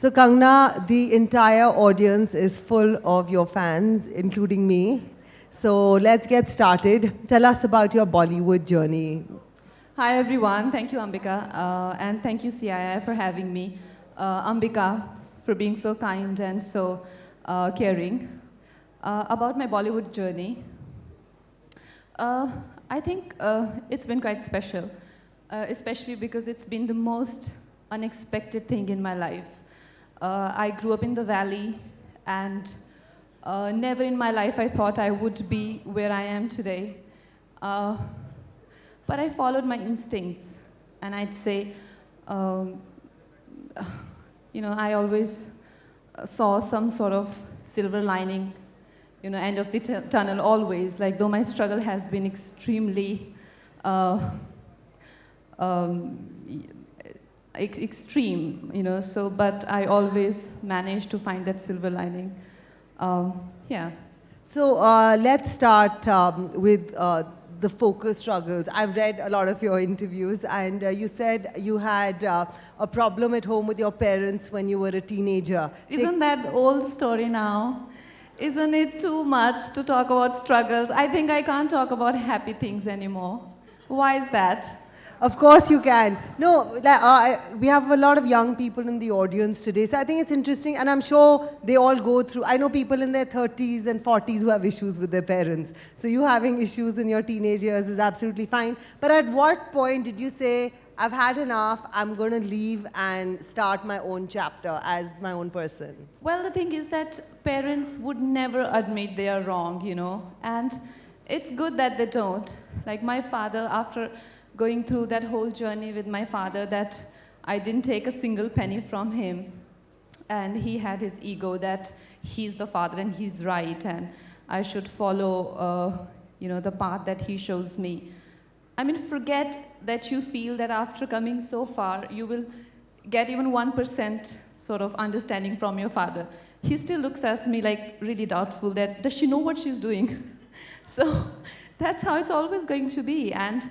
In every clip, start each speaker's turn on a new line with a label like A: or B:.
A: So Kangana, the entire audience is full of your fans, including me. So let's get started. Tell us about your Bollywood journey.
B: Hi everyone, thank you Ambika, and thank you CII for having me. Ambika, for being so kind and so caring. About my Bollywood journey, I think it's been quite special, especially because it's been the most unexpected thing in my life. I grew up in the valley, and never in my life I thought I would be where I am today. But I followed my instincts, and I'd say, I always saw some sort of silver lining, end of the tunnel always, like though my struggle has been extremely extreme, but I always managed to find that silver lining. Yeah.
A: So let's start with the focus struggles. I've read a lot of your interviews, and you said you had a problem at home with your parents when you were a teenager.
B: Isn't that the old story now? Isn't it too much to talk about struggles? I think I can't talk about happy things anymore. Why is that?
A: Of course you can. No, we have a lot of young people in the audience today, so I think it's interesting, and I'm sure they all go through. I know people in their 30s and 40s who have issues with their parents. So you having issues in your teenage years is absolutely fine. But at what point did you say, I've had enough, I'm going to leave and start my own chapter as my own person?
B: Well, the thing is that parents would never admit they are wrong, and it's good that they don't. Like my father, after going through that whole journey with my father, that I didn't take a single penny from him, and he had his ego that he's the father and he's right, and I should follow the path that he shows me. I mean, forget that you feel that after coming so far you will get even 1% sort of understanding from your father. He still looks at me like really doubtful that does she know what she's doing? So that's how it's always going to be. And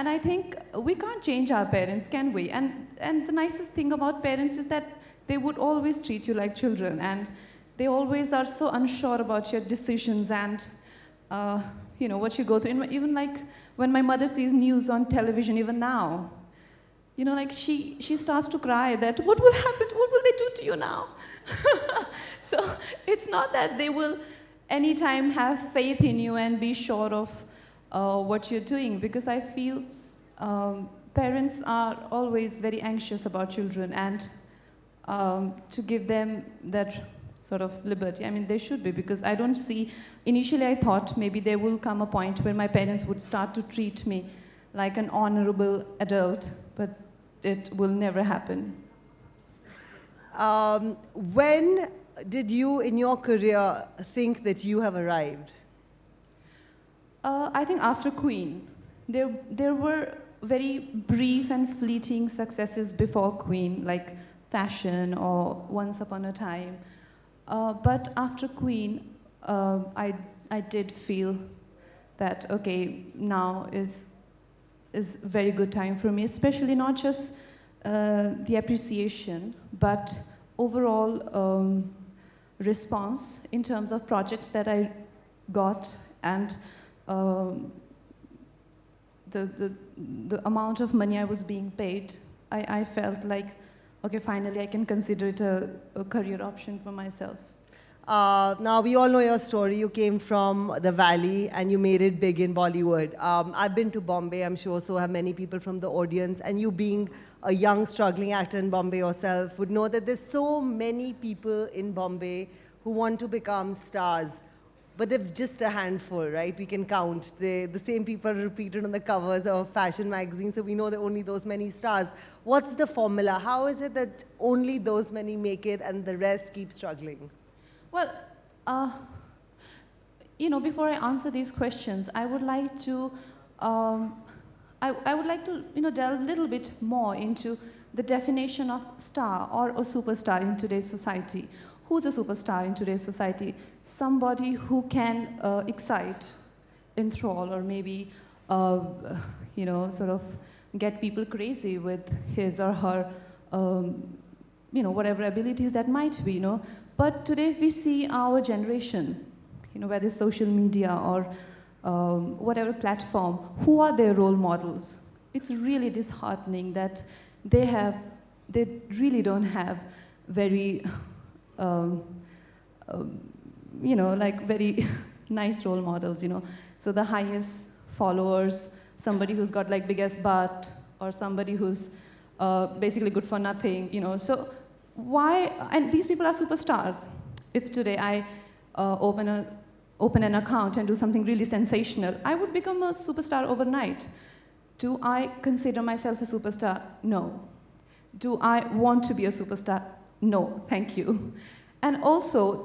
B: I think we can't change our parents, can we? And the nicest thing about parents is that they would always treat you like children, and they always are so unsure about your decisions and what you go through. Even like when my mother sees news on television, even now, like she starts to cry that what will happen? What will they do to you now? So it's not that they will anytime have faith in you and be sure of what you're doing, because I feel parents are always very anxious about children, and to give them that sort of liberty. I mean, they should be, because I don't see, initially I thought maybe there will come a point where my parents would start to treat me like an honorable adult, but it will never happen.
A: When did you, in your career, think that you have arrived?
B: I think after Queen. There were very brief and fleeting successes before Queen, like Fashion or Once Upon a Time. But after Queen, I did feel that, okay, now is very good time for me, especially not just the appreciation, but overall response in terms of projects that I got, and the amount of money I was being paid. I felt like, okay, finally I can consider it a career option for myself.
A: Now, we all know your story. You came from the Valley and you made it big in Bollywood. I've been to Bombay, I'm sure, so have many people from the audience. And you being a young, struggling actor in Bombay yourself would know that there's so many people in Bombay who want to become stars. But they're just a handful, right? We can count. The same people are repeated on the covers of fashion magazines, so we know there are only those many stars. What's the formula? How is it that only those many make it and the rest keep struggling?
B: Well, before I answer these questions, I would like to, delve a little bit more into the definition of star or a superstar in today's society. Who's a superstar in today's society? Somebody who can excite, enthrall, or maybe, sort of get people crazy with his or her whatever abilities that might be, But today we see our generation, whether social media or whatever platform, who are their role models? It's really disheartening that they really don't have very, very nice role models, So the highest followers, somebody who's got like biggest butt, or somebody who's basically good for nothing, So why, and these people are superstars. If today I open an account and do something really sensational, I would become a superstar overnight. Do I consider myself a superstar? No. Do I want to be a superstar? No, thank you. And also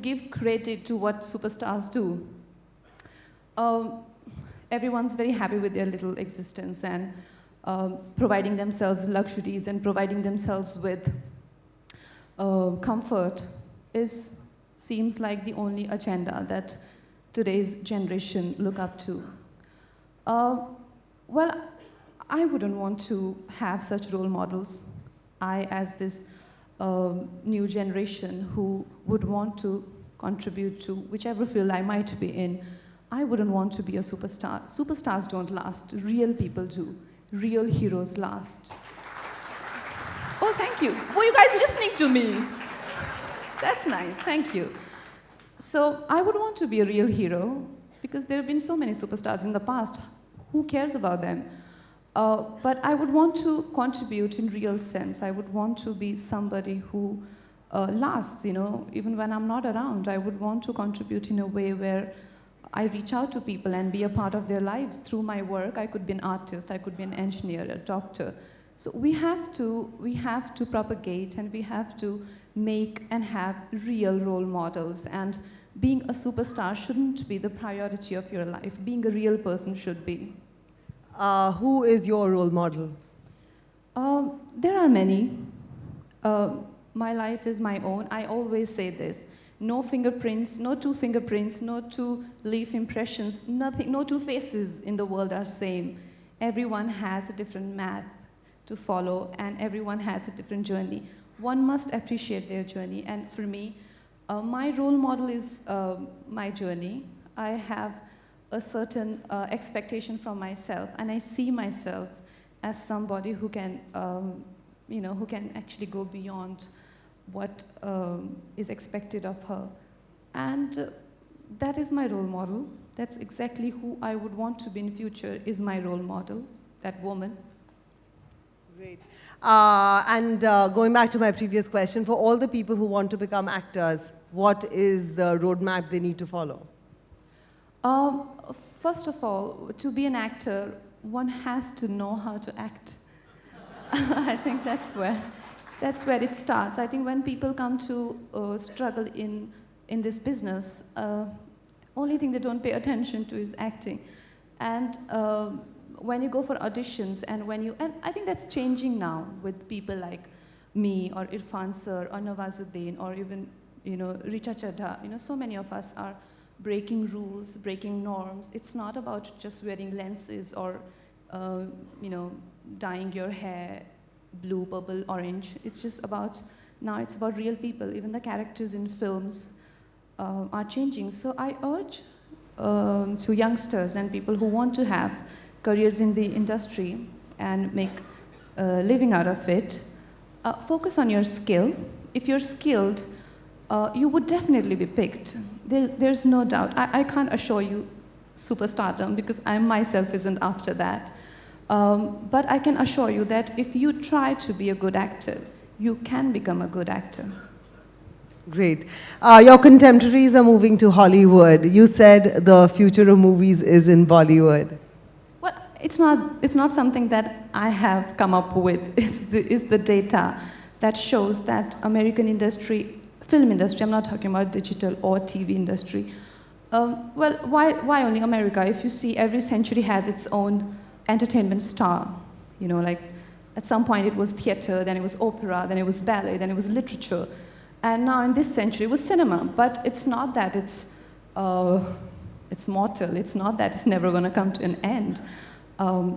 B: give credit to what superstars do. Everyone's very happy with their little existence and providing themselves luxuries and providing themselves with comfort seems like the only agenda that today's generation look up to. Well, I wouldn't want to have such role models. I, as this new generation who would want to contribute to whichever field I might be in, I wouldn't want to be a superstar. Superstars don't last, real people do. Real heroes last. Oh, thank you. Were you guys listening to me? That's nice, thank you. So I would want to be a real hero because there have been so many superstars in the past. Who cares about them? But I would want to contribute in real sense. I would want to be somebody who lasts, even when I'm not around. I would want to contribute in a way where I reach out to people and be a part of their lives through my work. I could be an artist, I could be an engineer, a doctor. So we have to propagate, and we have to make and have real role models. And being a superstar shouldn't be the priority of your life. Being a real person should be.
A: Who is your role model?
B: There are many. My life is my own. I always say this. No fingerprints, no two fingerprints, no two leaf impressions, nothing, no two faces in the world are same. Everyone has a different map to follow, and everyone has a different journey. One must appreciate their journey, and for me, my role model is my journey. I have a certain expectation from myself, and I see myself as somebody who can, who can actually go beyond what is expected of her. And that is my role model. That's exactly who I would want to be in future, is my role model, that woman.
A: Great. Going back to my previous question, for all the people who want to become actors, what is the roadmap they need to follow?
B: First of all, to be an actor, one has to know how to act. I think that's where it starts. I think when people come to struggle in this business, only thing they don't pay attention to is acting. And when you go for auditions, and I think that's changing now with people like me or Irfan Sir or Nawazuddin or even Richa Chadha. So many of us are breaking rules, breaking norms. It's not about just wearing lenses or dyeing your hair blue, purple, orange. It's just about, now it's about real people. Even the characters in films are changing. So I urge to youngsters and people who want to have careers in the industry and make a living out of it, focus on your skill. If you're skilled, you would definitely be picked. There's no doubt. I can't assure you superstardom because I myself isn't after that. But I can assure you that if you try to be a good actor, you can become a good actor.
A: Great. Your contemporaries are moving to Hollywood. You said the future of movies is in Bollywood.
B: Well, it's not something that I have come up with. It's the data that shows that American industry, film industry, I'm not talking about digital or TV industry. Well, why only America? If you see, every century has its own entertainment star. Like at some point it was theater, then it was opera, then it was ballet, then it was literature. And now in this century it was cinema. But it's not that it's mortal. It's not that it's never going to come to an end.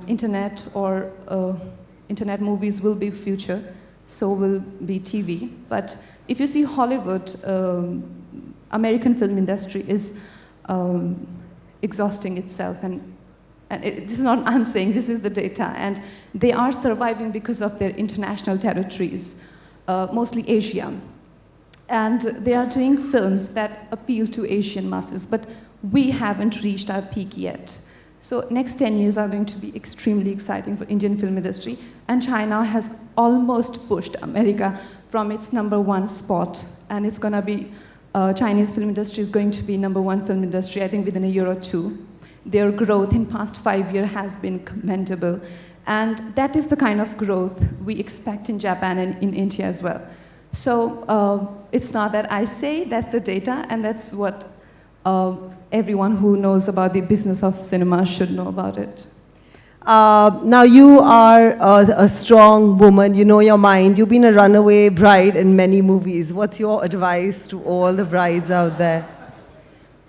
B: Internet or internet movies will be future. so will be TV. But if you see Hollywood, American film industry is exhausting itself, and this is not I'm saying, this is the data, and they are surviving because of their international territories, mostly Asia. And they are doing films that appeal to Asian masses, but we haven't reached our peak yet. So next 10 years are going to be extremely exciting for Indian film industry, and China has almost pushed America from its #1 spot, and it's going to be, Chinese film industry is going to be #1 film industry, I think, within a year or two. Their growth in past 5 years has been commendable, and that is the kind of growth we expect in Japan and in India as well. So it's not that I say, that's the data, and that's what everyone who knows about the business of cinema should know about it.
A: Now you are a strong woman, you know your mind. You've been a runaway bride in many movies. What's your advice to all the brides out there?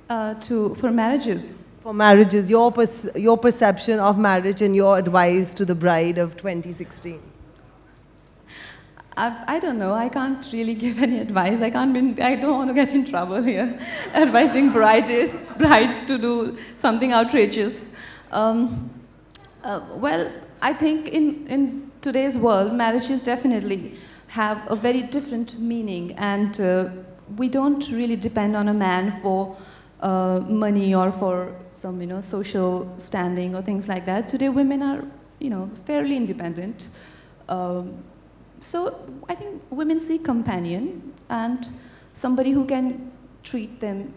B: For marriages.
A: For marriages, your perception of marriage and your advice to the bride of 2016.
B: I don't know. I can't really give any advice. I don't want to get in trouble here, advising brides to do something outrageous. Well, I think in today's world, marriages definitely have a very different meaning, and we don't really depend on a man for money or for some, social standing or things like that. Today, women are, fairly independent. So I think women seek companion and somebody who can treat them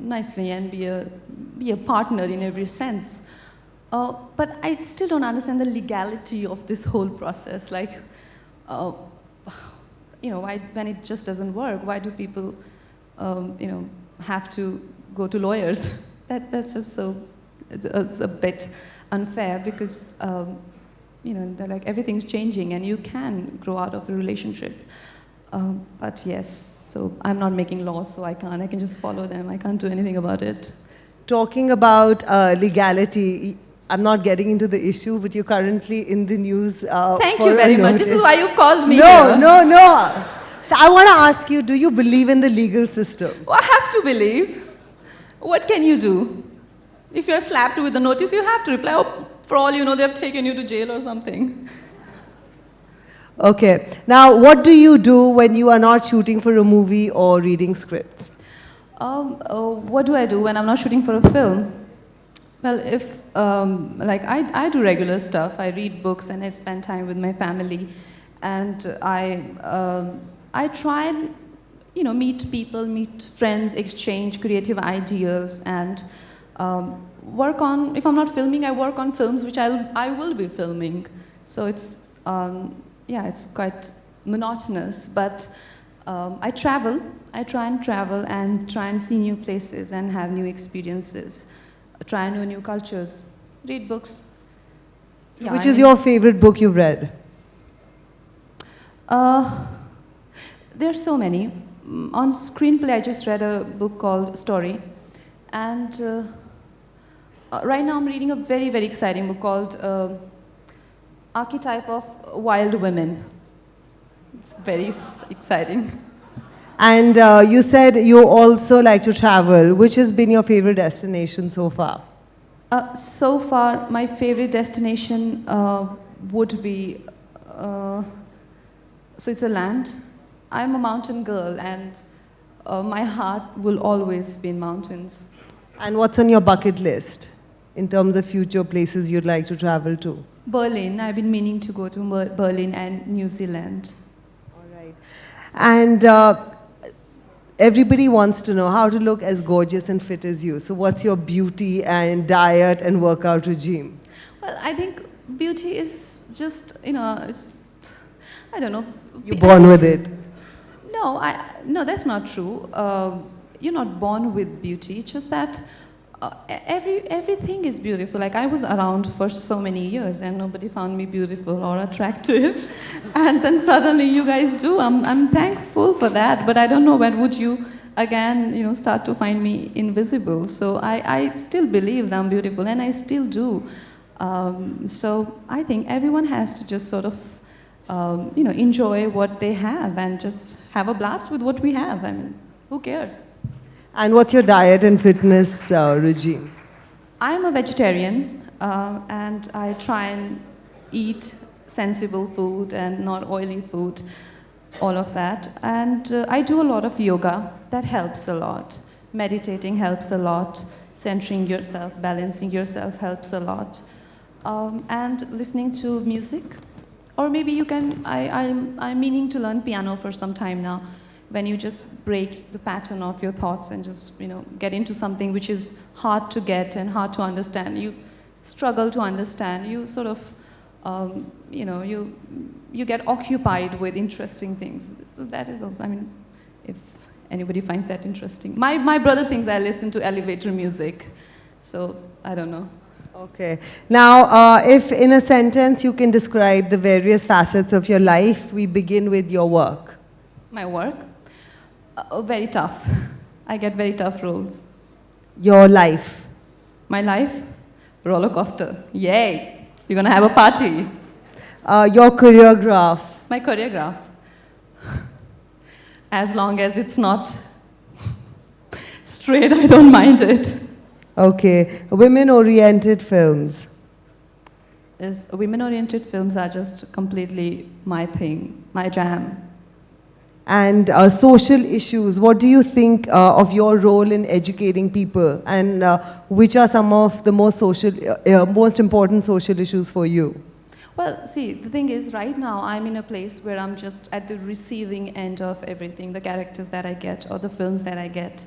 B: nicely and be a partner in every sense. But I still don't understand the legality of this whole process. Like, why, when it just doesn't work, why do people, have to go to lawyers? That's just so, it's a bit unfair because, like everything's changing and you can grow out of a relationship. But yes, so I'm not making laws, so I can just follow them. I can't do anything about it.
A: Talking about legality, I'm not getting into the issue, but you're currently in the news.
B: Thank you very much. This is why you've called me.
A: No. So I want to ask you, do you believe in the legal system?
B: Well, I have to believe. What can you do? If you're slapped with a notice, you have to reply. Oh, for all you know, they've taken you to jail or something.
A: Okay. Now, what do you do when you are not shooting for a movie or reading scripts?
B: What do I do when I'm not shooting for a film? Well, if, I do regular stuff. I read books and I spend time with my family. And I try and, meet people, meet friends, exchange creative ideas, and work on, if I'm not filming, I work on films which I will be filming. So it's, it's quite monotonous, but I travel. I try and travel and try and see new places and have new experiences. Try and know new cultures, read books.
A: So which is your favorite book you've read?
B: There are so many. On screenplay, I just read a book called Story. And right now I'm reading a very, very exciting book called Archetype of Wild Women. It's very exciting.
A: And you said you also like to travel. Which has been your favorite destination so far?
B: So far, my favorite destination would be Switzerland. I'm a mountain girl, and my heart will always be in mountains.
A: And what's on your bucket list in terms of future places you'd like to travel to?
B: Berlin. I've been meaning to go to Berlin and New Zealand.
A: All right. And everybody wants to know how to look as gorgeous and fit as you. So what's your beauty and diet and workout regime?
B: Well, I think beauty is just, it's, I don't know.
A: You're born with it.
B: No, that's not true. You're not born with beauty. It's just that everything is beautiful. Like, I was around for so many years and nobody found me beautiful or attractive. And then suddenly you guys do. I'm thankful for that, but I don't know when would you again, start to find me invisible. So I still believe that I'm beautiful, and I still do. So I think everyone has to just sort of enjoy what they have and just have a blast with what we have. I mean, who cares?
A: And what's your diet and fitness regime?
B: I'm a vegetarian, and I try and eat sensible food and not oily food, all of that. And I do a lot of yoga. That helps a lot. Meditating helps a lot. Centering yourself, balancing yourself helps a lot. And listening to music. Or maybe you can, I'm meaning to learn piano for some time now, when you just break the pattern of your thoughts and just, get into something which is hard to get and hard to understand. You struggle to understand. You sort of, you get occupied with interesting things. That is also, I mean, if anybody finds that interesting. My brother thinks I listen to elevator music, so I don't know.
A: Okay. Now, if in a sentence you can describe the various facets of your life, we begin with your work.
B: My work? Very tough. I get very tough roles.
A: Your life.
B: My life? Roller coaster. Yay! You're gonna have a party.
A: Your career graph.
B: My career graph. As long as it's not straight, I don't mind it.
A: Okay. Women-oriented films.
B: Women-oriented films are just completely my thing, my jam.
A: And social issues. What do you think of your role in educating people? And which are some of the most important social issues for you?
B: Well, see, the thing is, right now, I'm in a place where I'm just at the receiving end of everything, the characters that I get or the films that I get.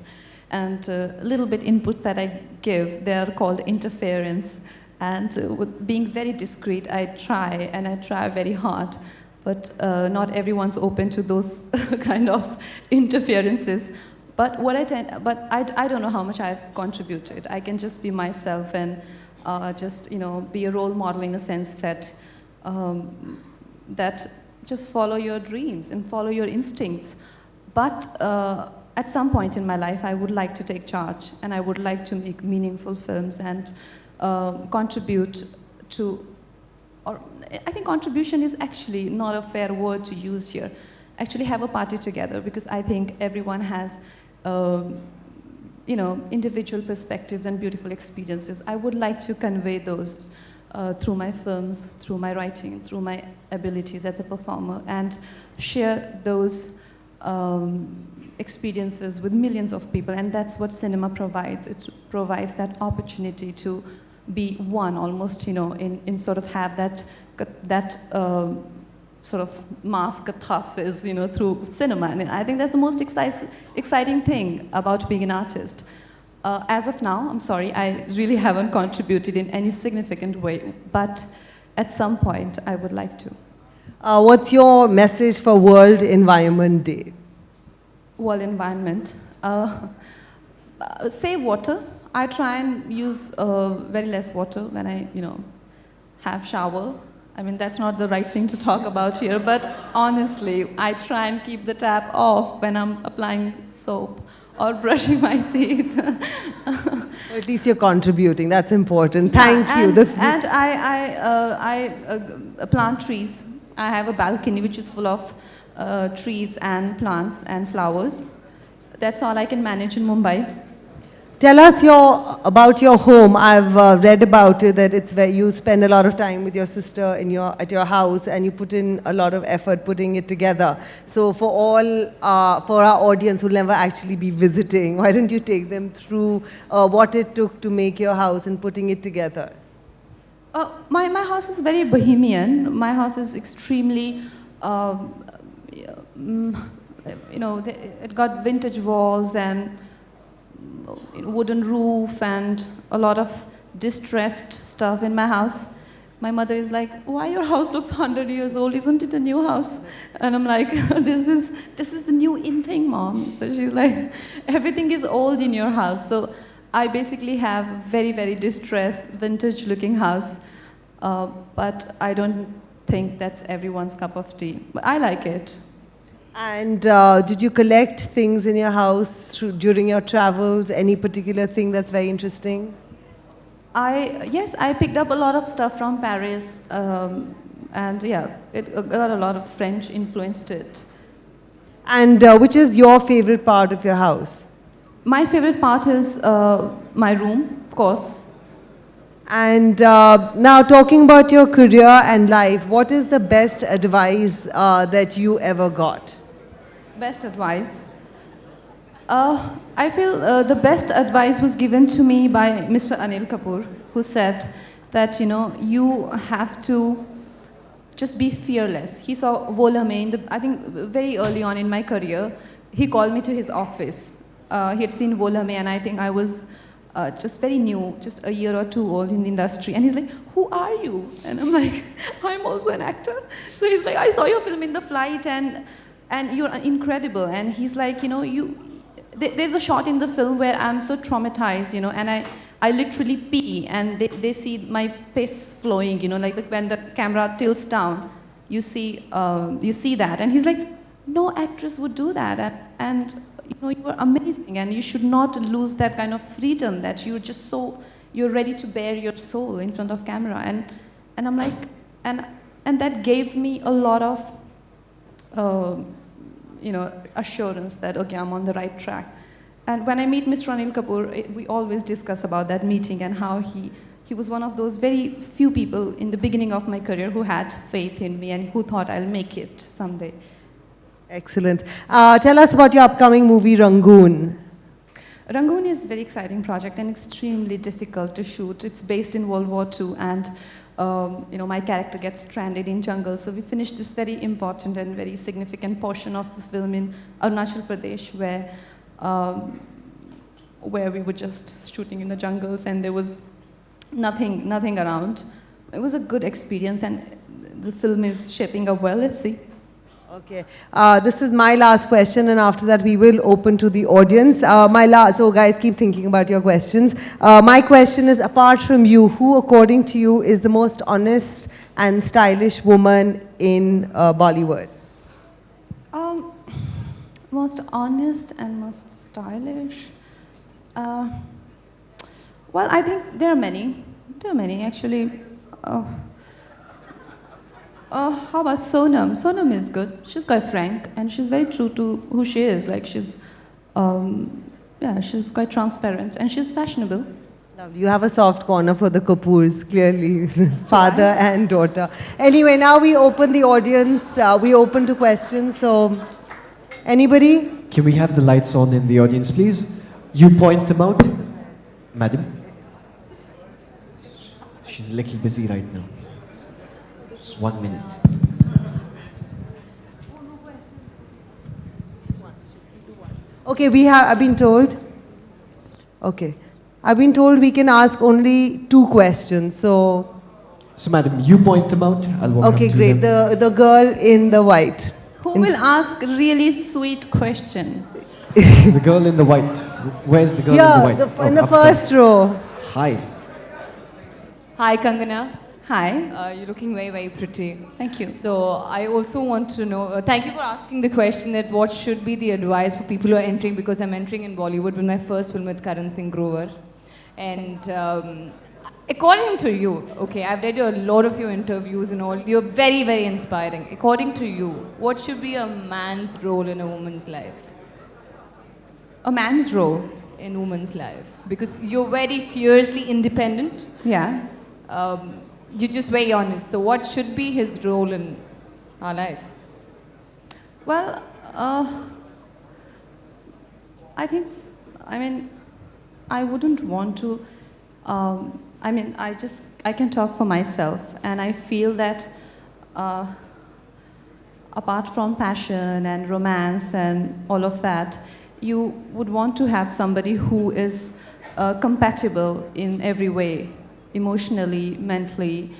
B: And little bit inputs that I give, they are called interference. And with being very discreet, I try, and I try very hard. But not everyone's open to those kind of interferences. But I don't know how much I've contributed. I can just be myself and just be a role model in a sense that that just follow your dreams and follow your instincts. But at some point in my life, I would like to take charge, and I would like to make meaningful films and contribute to. Or I think contribution is actually not a fair word to use here. Actually have a party together, because I think everyone has individual perspectives and beautiful experiences. I would like to convey those through my films, through my writing, through my abilities as a performer, and share those experiences with millions of people. And that's what cinema provides. It provides that opportunity to be one, almost, in sort of have that sort of mass catharsis, through cinema. And I think that's the most exciting thing about being an artist. As of now, I'm sorry, I really haven't contributed in any significant way, but at some point, I would like to.
A: What's your message for World Environment Day?
B: World Environment. Save water. I try and use very less water when I, have shower. I mean, that's not the right thing to talk about here, but honestly, I try and keep the tap off when I'm applying soap or brushing my teeth.
A: At least you're contributing. That's important. Thank you.
B: And I plant trees. I have a balcony which is full of trees and plants and flowers. That's all I can manage in Mumbai.
A: Tell us about your home. I've read about it, that it's where you spend a lot of time with your sister at your house, and you put in a lot of effort putting it together. So for our audience who'll never actually be visiting, why don't you take them through what it took to make your house and putting it together?
B: My house is very bohemian. My house is extremely, it got vintage walls and wooden roof and a lot of distressed stuff in my house. My mother is like, why your house looks 100 years old? Isn't it a new house? And I'm like, this is the new in thing, Mom. So she's like, everything is old in your house. So I basically have a very, very distressed, vintage looking house. But I don't think that's everyone's cup of tea. But I like it.
A: And did you collect things in your house during your travels? Any particular thing that's very interesting?
B: Yes, I picked up a lot of stuff from Paris. And yeah, it got a lot of French influence to it.
A: And which is your favorite part of your house?
B: My favorite part is my room, of course.
A: And now talking about your career and life, what is the best advice that you ever got?
B: Best advice. I feel the best advice was given to me by Mr. Anil Kapoor, who said that, you have to just be fearless. He saw Vola Mein, I think very early on in my career, he called me to his office. He had seen Vola Mein, and I think I was just very new, just a year or two old in the industry. And he's like, who are you? And I'm like, I'm also an actor. So he's like, I saw your film in the flight, and you're incredible. And he's like, there's a shot in the film where I'm so traumatized, and I literally pee, and they see my piss flowing, like when the camera tilts down, you see that. And he's like, no actress would do that. And you are amazing, and you should not lose that kind of freedom that you're ready to bare your soul in front of camera. And I'm like, and that gave me a lot of, assurance that, okay, I'm on the right track. And when I meet Mr. Anil Kapoor, we always discuss about that meeting and how he was one of those very few people in the beginning of my career who had faith in me and who thought I'll make it someday.
A: Excellent. Tell us about your upcoming movie, Rangoon.
B: Rangoon is a very exciting project and extremely difficult to shoot. It's based in World War II, and my character gets stranded in jungle. So we finished this very important and very significant portion of the film in Arunachal Pradesh, where we were just shooting in the jungles and there was nothing around. It was a good experience, and the film is shaping up well. Let's see.
A: Okay. This is my last question, and after that we will open to the audience. So guys, keep thinking about your questions. My question is, apart from you, who according to you is the most honest and stylish woman in Bollywood?
B: Most honest and most stylish? Well, I think there are many. There are many, actually. How about Sonam? Sonam is good. She's quite frank, and she's very true to who she is. Like, she's quite transparent, and she's fashionable.
A: You have a soft corner for the Kapoors, clearly, father and daughter. Anyway, now we open the audience. We open to questions. So, anybody?
C: Can we have the lights on in the audience, please? You point them out, madam. She's a little busy right now. Just 1 minute.
A: Okay, I've been told. Okay. I've been told we can ask only 2 questions, so
C: madam, you point them out. I'll walk
A: okay,
C: up to
A: great.
C: them.
A: The girl in the white.
B: Who will ask really sweet question?
C: The girl in the white. Where's the girl in the white?
A: In the
C: up
A: first
C: front.
A: row.
C: Hi.
D: Hi, Kangana.
B: Hi.
D: You're looking very, very pretty.
B: Thank you.
D: So I also want to know, thank you for asking the question that what should be the advice for people who are entering, because I'm entering in Bollywood with my first film with Karan Singh Grover. And according to you, okay, I've read a lot of your interviews and all, you're very, very inspiring. According to you, what should be a man's role in a woman's life?
B: A man's role?
D: In woman's life. Because you're very fiercely independent.
B: Yeah.
D: You're just very honest. So what should be his role in our life?
B: Well, I wouldn't want to, I can talk for myself, and I feel that apart from passion and romance and all of that, you would want to have somebody who is compatible in every way, emotionally, mentally,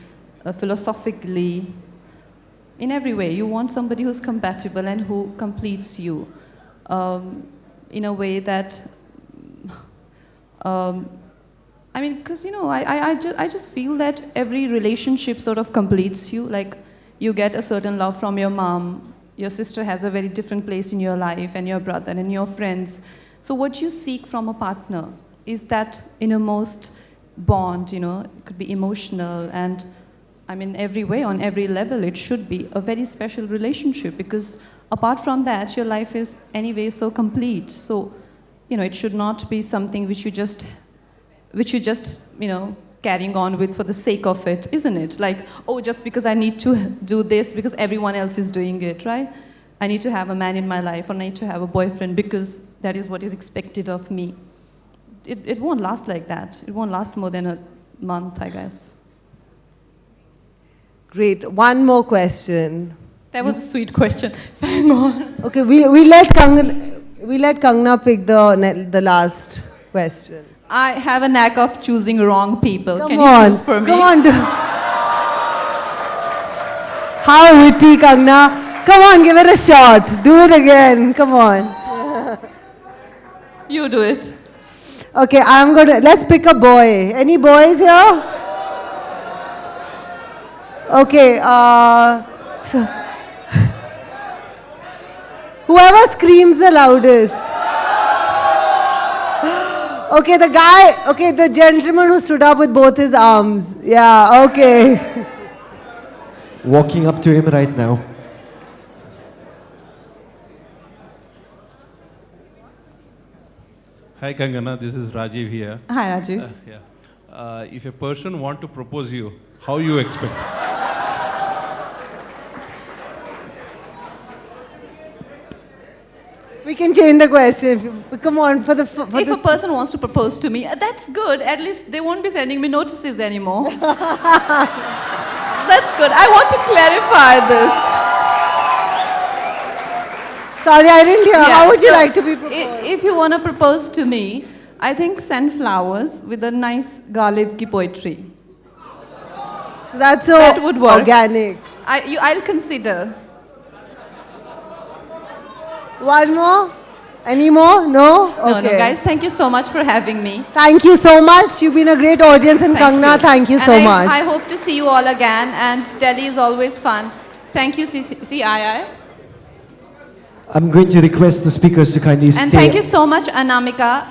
B: philosophically, in every way. You want somebody who's compatible and who completes you in a way that, because, I just feel that every relationship sort of completes you. Like, you get a certain love from your mom, your sister has a very different place in your life, and your brother and your friends. So what you seek from a partner is that innermost bond, it could be emotional, and I mean, every way, on every level, it should be a very special relationship because apart from that, your life is anyway so complete. So, it should not be something which you just, carrying on with for the sake of it, isn't it? Like, oh, just because I need to do this because everyone else is doing it, right? I need to have a man in my life or I need to have a boyfriend because that is what is expected of me. It won't last like that. It won't last more than a month, I guess.
A: Great. One more question.
B: That was a sweet question. Hang on.
A: Okay, we let Kangana pick the last question.
B: I have a knack of choosing wrong people.
A: Come
B: Can
A: on.
B: you choose for me?
A: Come on. How witty, Kangana. Come on, give it a shot. Do it again. Come on.
B: You do it.
A: Okay, let's pick a boy. Any boys here? Okay, so whoever screams the loudest. Okay, the gentleman who stood up with both his arms. Yeah, okay.
C: Walking up to him right now.
E: Hi Kangana, this is Rajiv here.
B: Hi, Raju.
E: If a person want to propose you, how you expect?
A: We can change the question. Come on,
B: If a person wants to propose to me, that's good. At least they won't be sending me notices anymore. That's good. I want to clarify this.
A: Sorry, I didn't hear.
B: Yeah,
A: How would you
B: so
A: like to be proposed?
B: If you want to propose to me, I think send flowers with a nice Ghalib ki poetry.
A: So that's
B: That would work.
A: organic.
B: I'll consider.
A: One more? Any more? No?
B: No,
A: Okay.
B: guys, thank you so much for having me.
A: Thank you so much. You've been a great audience. And Kangana,
B: you.
A: thank you
B: And
A: so much.
B: I hope to see you all again. And Delhi is always fun. Thank you, CII.
C: I'm going to request the speakers to kindly stay.
B: And thank you so much, Anamika.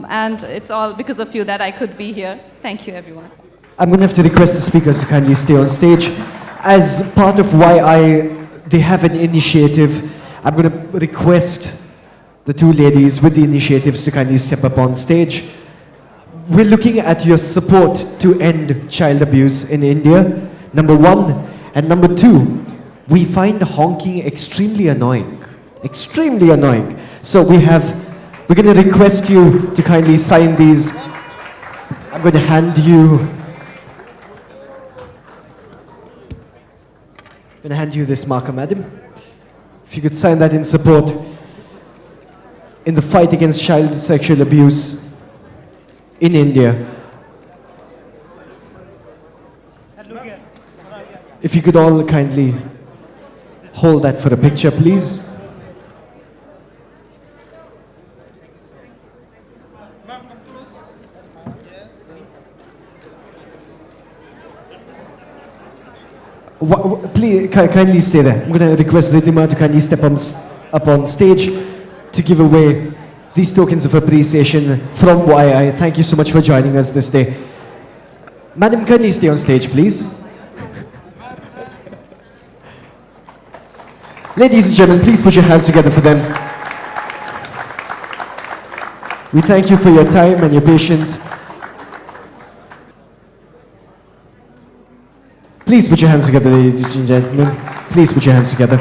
B: And it's all because of you that I could be here. Thank you, everyone.
C: I'm going to have to request the speakers to kindly stay on stage. As part of why they have an initiative, I'm going to request the two ladies with the initiatives to kindly step up on stage. We're looking at your support to end child abuse in India, number one. And number two, we find honking extremely annoying. Extremely annoying. So we're going to request you to kindly sign these. I'm going to hand you this marker, madam. If you could sign that in support in the fight against child sexual abuse in India. If you could all kindly hold that for a picture, please. Please, kindly stay there. I'm going to request Ridhima to kindly step up on stage to give away these tokens of appreciation from YI. Thank you so much for joining us this day. Madam, kindly stay on stage, please. Ladies and gentlemen, please put your hands together for them. We thank you for your time and your patience. Please put your hands together, ladies and gentlemen. Please put your hands together.